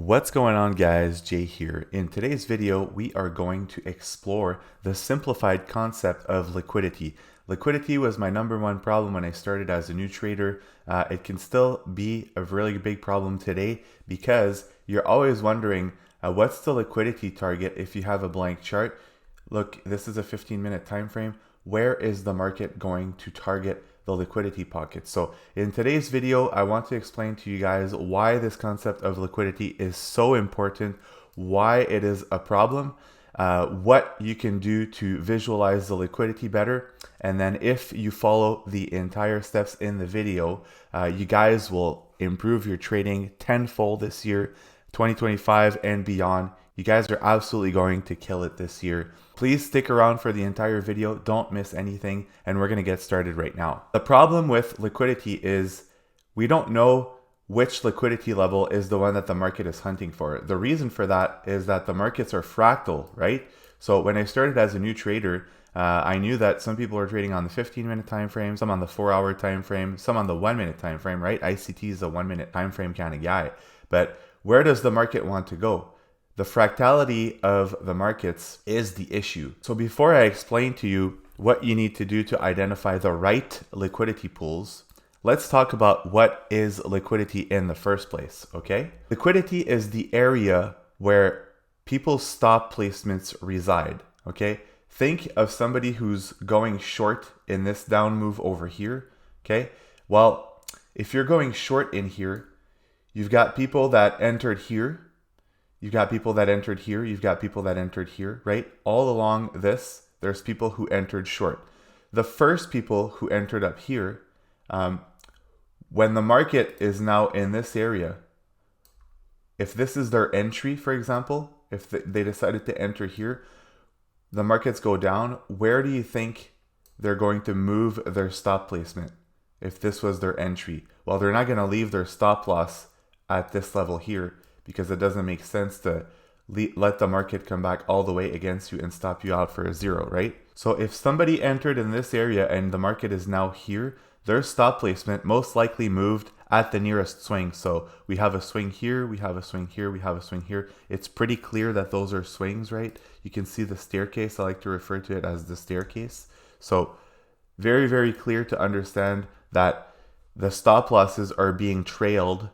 What's going on, guys? Jay here. In today's video, we are going to explore the simplified concept of liquidity. Liquidity was my number one problem when I started as a new trader. It can still be a really big problem today because you're always wondering what's the liquidity target if you have a blank chart. Look, this is a 15-minute time frame. Where is the market going to target the liquidity pocket? So in today's video, I want to explain to you guys why this concept of liquidity is so important, why it is a problem, what you can do to visualize the liquidity better. And then if you follow the entire steps in the video, you guys will improve your trading tenfold this year, 2025 and beyond. You guys are absolutely going to kill it this year. Please stick around for the entire video. Don't miss anything. And we're going to get started right now. The problem with liquidity is we don't know which liquidity level is the one that the market is hunting for. The reason for that is that the markets are fractal, right? So when I started as a new trader, I knew that some people are trading on the 15-minute time frame, some on the 4-hour time frame, some on the 1-minute time frame, right? ICT is a 1-minute time frame kind of guy. But where does the market want to go? The fractality of the markets is the issue. So before I explain to you what you need to do to identify the right liquidity pools, let's talk about what is liquidity in the first place, okay? Liquidity is the area where people's stop placements reside, okay? Think of somebody who's going short in this down move over here, okay? Well, if you're going short in here, you've got people that entered here, you've got people that entered here, you've got people that entered here, right? All along this, there's people who entered short. The first people who entered up here, when the market is now in this area, if this is their entry, for example, if they decided to enter here, the markets go down, where do you think they're going to move their stop placement if this was their entry? Well, they're not going to leave their stop loss at this level here, because it doesn't make sense to let the market come back all the way against you and stop you out for a zero, right? So if somebody entered in this area and the market is now here, their stop placement most likely moved at the nearest swing. So we have a swing here, we have a swing here, we have a swing here. It's pretty clear that those are swings, right? You can see the staircase. I like to refer to it as the staircase. So very, very clear to understand that the stop losses are being trailed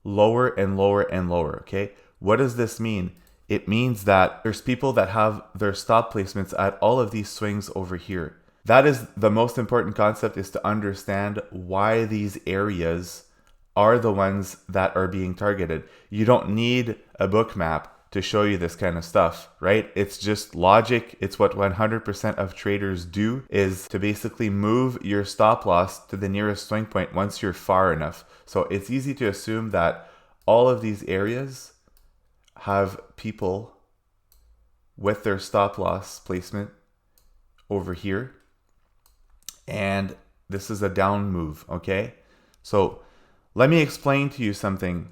lower and lower and lower, okay? What does this mean? It means that there's people that have their stop placements at all of these swings over here. That is the most important concept, is to understand why these areas are the ones that are being targeted. You don't need a book map to show you this kind of stuff, right? It's just logic. It's what 100% of traders do, is to basically move your stop loss to the nearest swing point once you're far enough. So it's easy to assume that all of these areas have people with their stop loss placement over here. And this is a down move, okay? So let me explain to you something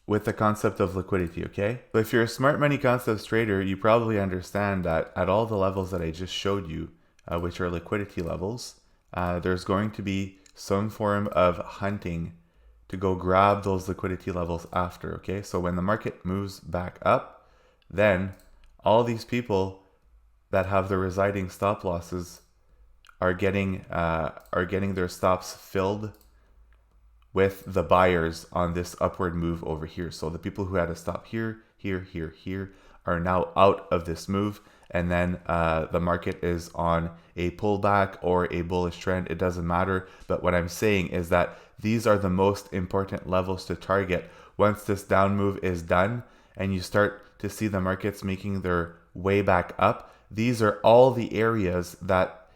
with the concept of liquidity, okay? So if you're a smart money concepts trader, you probably understand that at all the levels that I just showed you, which are liquidity levels, there's going to be some form of hunting to go grab those liquidity levels after, okay? So when the market moves back up, then all these people that have the residing stop losses are getting their stops filled with the buyers on this upward move over here. So the people who had to stop here, here, here, here are now out of this move. And then the market is on a pullback or a bullish trend. It doesn't matter. But what I'm saying is that these are the most important levels to target. Once this down move is done and you start to see the markets making their way back up, these are all the areas that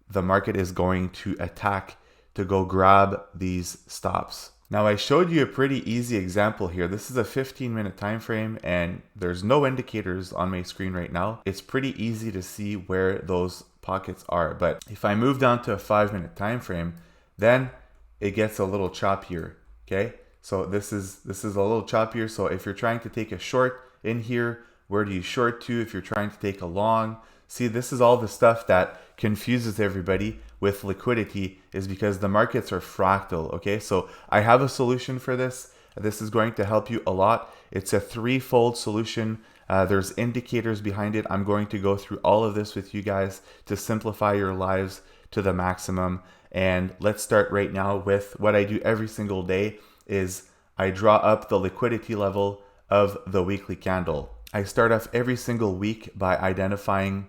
the market is going to attack to go grab these stops. Now I showed you a pretty easy example here. This is a 15-minute time frame and there's no indicators on my screen right now. It's pretty easy to see where those pockets are. But if I move down to a 5-minute time frame, then it gets a little choppier, okay? So this is a little choppier. So if you're trying to take a short in here, where do you short to? If you're trying to take a long, see, this is all the stuff that confuses everybody with liquidity, is because the markets are fractal, okay? So I have a solution for this. This is going to help you a lot. It's a threefold solution. There's indicators behind it. I'm going to go through all of this with you guys to simplify your lives to the maximum. And let's start right now with what I do every single day is I draw up the liquidity level of the weekly candle. I start off every single week by identifying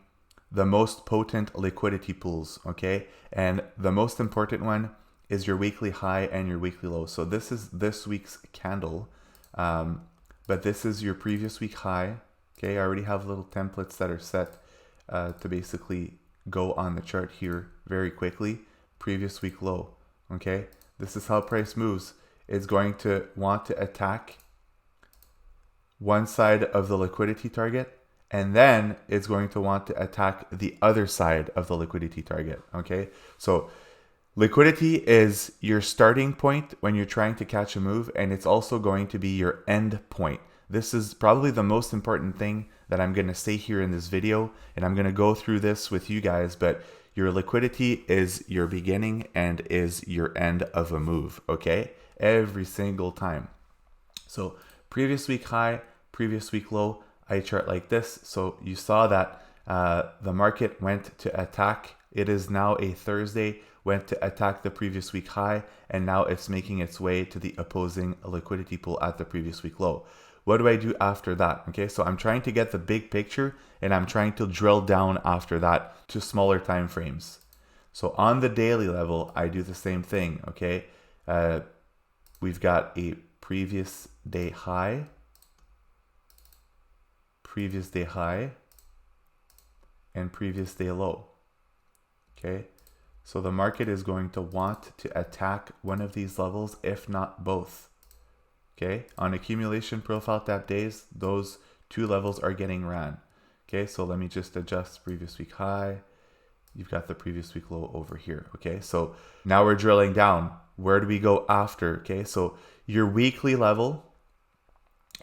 the most potent liquidity pools, okay? And the most important one is your weekly high and your weekly low. So this is this week's candle, but this is your previous week high, okay? I already have little templates that are set to basically go on the chart here very quickly. Previous week low, okay? This is how price moves. It's going to want to attack one side of the liquidity target, and then it's going to want to attack the other side of the liquidity target, okay? So liquidity is your starting point when you're trying to catch a move, and it's also going to be your end point. This is probably the most important thing that I'm going to say here in this video, and I'm going to go through this with you guys, but your liquidity is your beginning and is your end of a move, okay? Every single time. So previous week high, previous week low, I chart like this. So you saw that the market went to attack. It is now a Thursday, went to attack the previous week high, and now it's making its way to the opposing liquidity pool at the previous week low. What do I do after that? Okay, so I'm trying to get the big picture, and I'm trying to drill down after that to smaller time frames. So on the daily level, I do the same thing, okay? We've got a previous day high, and previous day low, okay? So the market is going to want to attack one of these levels, if not both, okay? On accumulation profile tap days, those two levels are getting ran, okay? So let me just adjust previous week high. You've got the previous week low over here, okay? So now we're drilling down. Where do we go after, okay? So your weekly level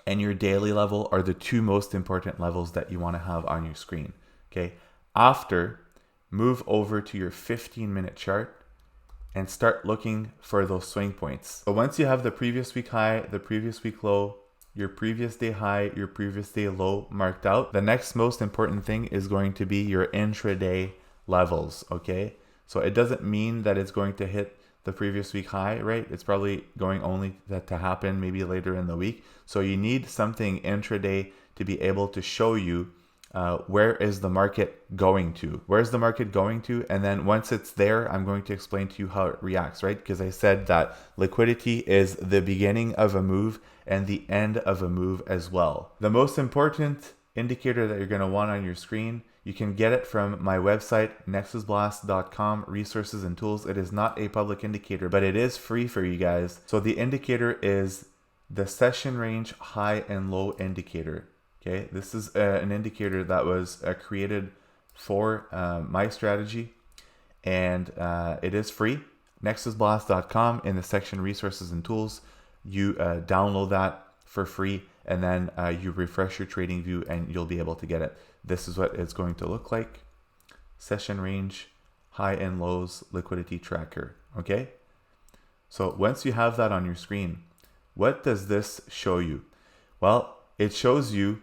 and your daily level are the two most important levels that you want to have on your screen, okay? After, move over to your 15-minute chart and start looking for those swing points. So once you have the previous week high, the previous week low, your previous day high, your previous day low marked out, the next most important thing is going to be your intraday levels, okay? So it doesn't mean that it's going to hit the previous week high, right? It's probably going only to happen maybe later in the week. So you need something intraday to be able to show you where is the market going to? Where's the market going to? And then once it's there, I'm going to explain to you how it reacts, right? Because I said that liquidity is the beginning of a move and the end of a move as well. The most important indicator that you're going to want on your screen, you can get it from my website, nexusblast.com, resources and tools. It is not a public indicator, but it is free for you guys. So the indicator is the session range high and low indicator. Okay, this is an indicator that was created for my strategy, and it is free. Nexusblast.com, in the section resources and tools, you download that for free, and then you refresh your trading view and you'll be able to get it. This is what it's going to look like. Session range, high and lows, liquidity tracker, okay? So once you have that on your screen, what does this show you? Well, it shows you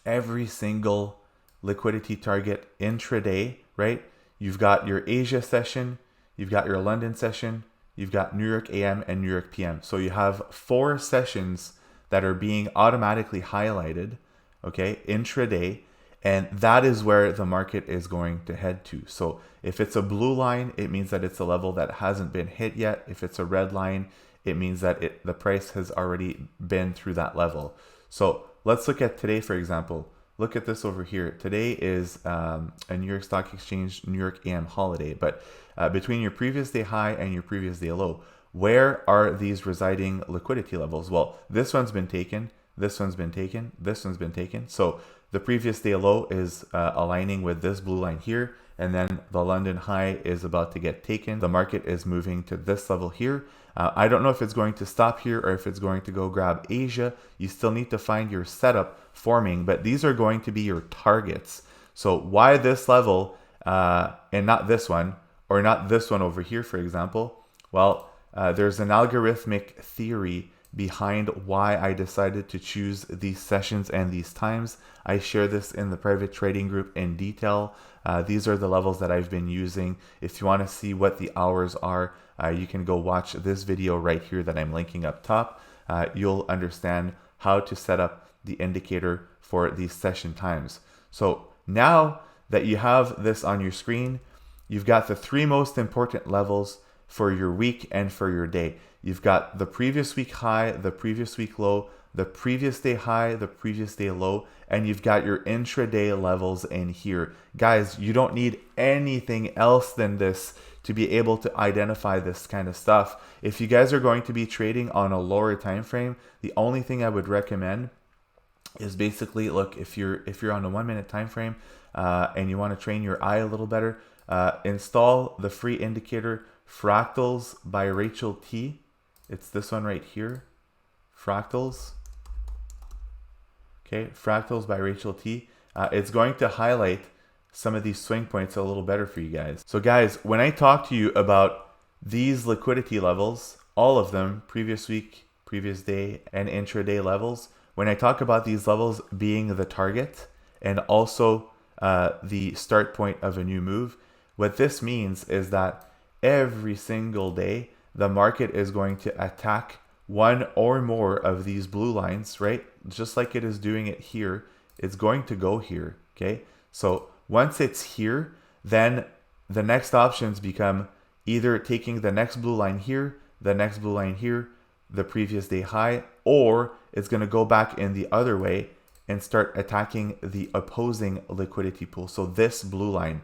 every single liquidity target intraday, right? You've got your Asia session, you've got your London session, you've got New York AM and New York PM. So you have 4 sessions that are being automatically highlighted, okay, intraday, and that is where the market is going to head to. So if it's a blue line, it means that it's a level that hasn't been hit yet. If it's a red line, it means that the price has already been through that level. So let's look at today, for example. Look at this over here. Today is a New York Stock Exchange, New York AM holiday, but between your previous day high and your previous day low, where are these residing liquidity levels? Well, this one's been taken, this one's been taken, this one's been taken. So the previous day low is aligning with this blue line here, and then the London high is about to get taken. The market is moving to this level here. I don't know if it's going to stop here or if it's going to go grab Asia. You still need to find your setup forming, but these are going to be your targets. So why this level and not this one, or not this one over here, for example? Well, there's an algorithmic theory behind why I decided to choose these sessions and these times. I share this in the private trading group in detail. These are the levels that I've been using. If you want to see what the hours are, you can go watch this video right here that I'm linking up top. You'll understand how to set up the indicator for these session times. So now that you have this on your screen, you've got the three most important levels for your week and for your day. You've got the previous week high, the previous week low, the previous day high, the previous day low, and you've got your intraday levels in here. Guys, you don't need anything else than this to be able to identify this kind of stuff. If you guys are going to be trading on a lower time frame, the only thing I would recommend is basically, look, if you're on a 1 minute time frame and you want to train your eye a little better, install the free indicator Fractals by Rachel T. It's this one right here, Fractals. Okay, Fractals by Rachel T. It's going to highlight some of these swing points a little better for you guys. So guys, when I talk to you about these liquidity levels, all of them, previous week, previous day, and intraday levels, when I talk about these levels being the target and also the start point of a new move, what this means is that every single day, the market is going to attack one or more of these blue lines, right? Just like it is doing it here, it's going to go here, okay? So once it's here, then the next options become either taking the next blue line here, the next blue line here, the previous day high, or it's going to go back in the other way and start attacking the opposing liquidity pool. So this blue line,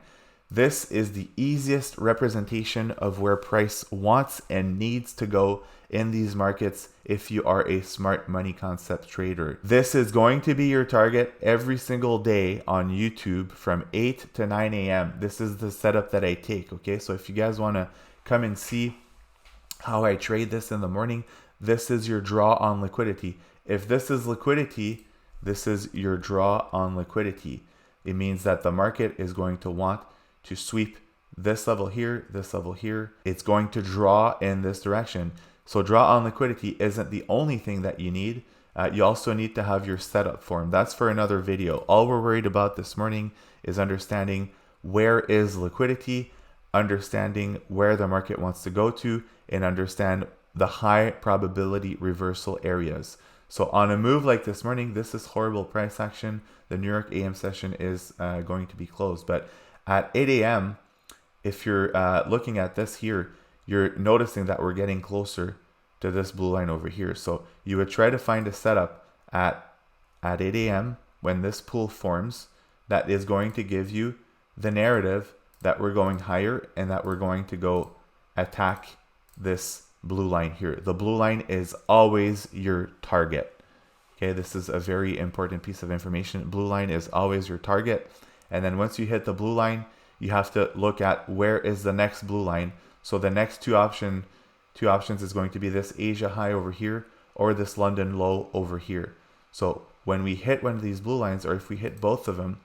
this is the easiest representation of where price wants and needs to go in these markets if you are a smart money concept trader. This is going to be your target every single day on YouTube from 8 to 9 a.m. This is the setup that I take, okay? So if you guys want to come and see how I trade this in the morning, this is your draw on liquidity. If this is liquidity, this is your draw on liquidity. It means that the market is going to want to sweep this level here, this level here. It's going to draw in this direction. So draw on liquidity isn't the only thing that you need. You also need to have your setup form. That's for another video. All we're worried about this morning is understanding where is liquidity, understanding where the market wants to go to, and understand the high probability reversal areas. So on a move like this morning, this is horrible price action. The New York AM session is going to be closed. But at 8 a.m., if you're looking at this here, you're noticing that we're getting closer to this blue line over here. So you would try to find a setup at 8 a.m. when this pool forms that is going to give you the narrative that we're going higher and that we're going to go attack this blue line here. The blue line is always your target. Okay, this is a very important piece of information. Blue line is always your target. And then once you hit the blue line, you have to look at where is the next blue line. So the next two options is going to be this Asia high over here or this London low over here. So when we hit one of these blue lines, or if we hit both of them,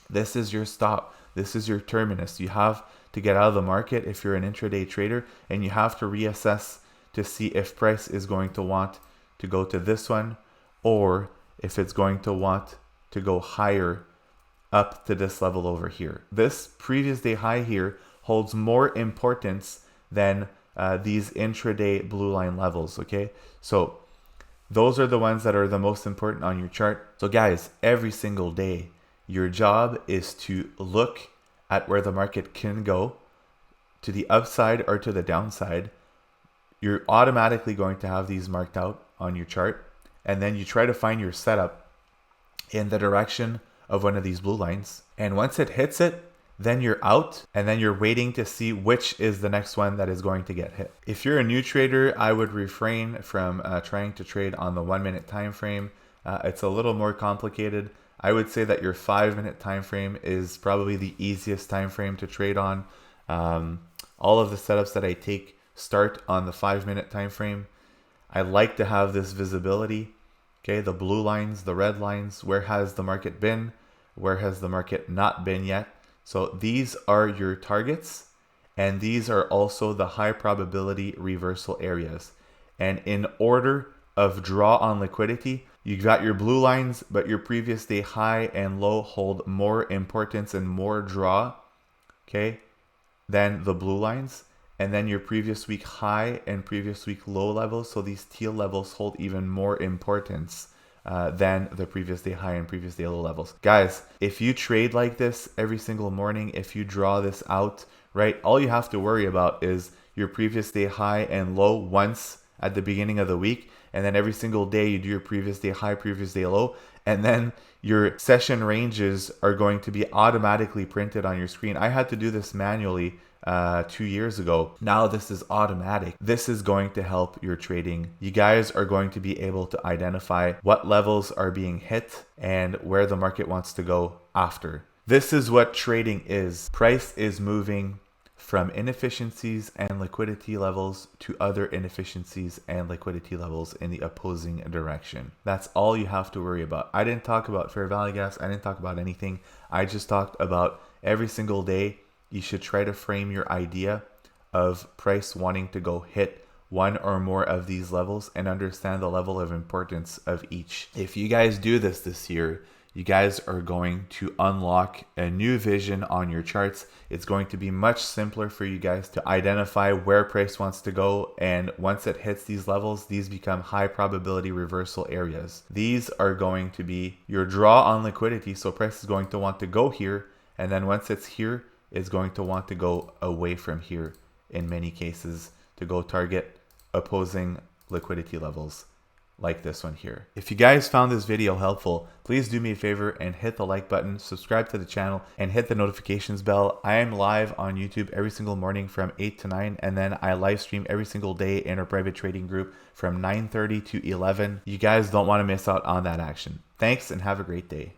this is your stop. This is your terminus. You have to get out of the market if you're an intraday trader, and you have to reassess to see if price is going to want to go to this one or if it's going to want to go higher up to this level over here. This previous day high here holds more importance than these intraday blue line levels, okay? So those are the ones that are the most important on your chart. So guys, every single day, your job is to look at where the market can go to the upside or to the downside. You're automatically going to have these marked out on your chart. And then you try to find your setup in the direction of one of these blue lines. And once it hits it, then you're out, and then you're waiting to see which is the next one that is going to get hit. If you're a new trader, I would refrain from trying to trade on the 1 minute time frame. It's a little more complicated. I would say that your 5 minute time frame is probably the easiest time frame to trade on. All of the setups that I take start on the 5 minute time frame. I like to have this visibility. Okay, the blue lines, the red lines, where has the market been? Where has the market not been yet? So these are your targets, and these are also the high probability reversal areas. And in order of draw on liquidity, you got your blue lines, but your previous day high and low hold more importance and more draw, okay, than the blue lines. And then your previous week high and previous week low levels, so these teal levels hold even more importance than the previous day high and previous day low levels. Guys, if you trade like this every single morning, if you draw this out, right, all you have to worry about is your previous day high and low once at the beginning of the week, and then every single day you do your previous day high, previous day low, and then your session ranges are going to be automatically printed on your screen. I had to do this manually 2 years ago. Now this is automatic. This is going to help your trading. You guys are going to be able to identify what levels are being hit and where the market wants to go after. This is what trading is. Price is moving from inefficiencies and liquidity levels to other inefficiencies and liquidity levels in the opposing direction. That's all you have to worry about. I didn't talk about fair value gaps. I didn't talk about anything. I just talked about every single day you should try to frame your idea of price wanting to go hit one or more of these levels and understand the level of importance of each. If you guys do this year, you guys are going to unlock a new vision on your charts. It's going to be much simpler for you guys to identify where price wants to go. And once it hits these levels, these become high probability reversal areas. These are going to be your draw on liquidity. So price is going to want to go here. And then once it's here, it's going to want to go away from here in many cases to go target opposing liquidity levels like this one here. If you guys found this video helpful, please do me a favor and hit the like button, subscribe to the channel, and hit the notifications bell. I am live on YouTube every single morning from 8 to 9, and then I live stream every single day in our private trading group from 9:30 to 11. You guys don't want to miss out on that action. Thanks and have a great day.